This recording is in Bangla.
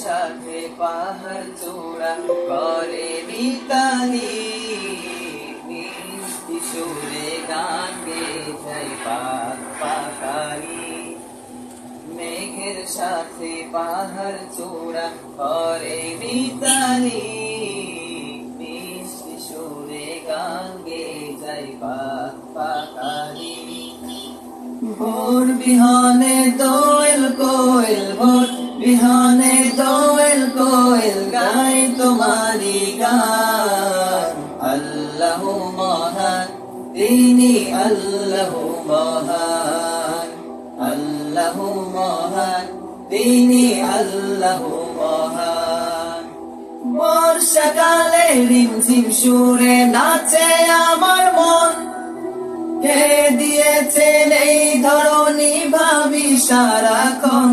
সাথে পাহাড় চূড়া করে মিতালি, মিষ্টি সুরে গান গেয়ে যায় পাক পাখালি। মেঘের সাথে পাহাড় চূড়া করে মিতালি, মিষ্টি সুরে গান গেয়ে যায় পাক পাখালি। ভোর বিহানে দোয়েল কোয়েল, ভোর বিহানে দোয়েল কোয়েল গায় তোমারি গান। আল্লাহু মহান, তিনি আল্লাহু মহান, আল্লাহু মহান, তিনি আল্লাহু মহান। বর্ষাকালে রিমঝিম সুরে নাচে আমার মন, কে দিয়েছেন এই ধরনী ভাবি সারাক্ষণ।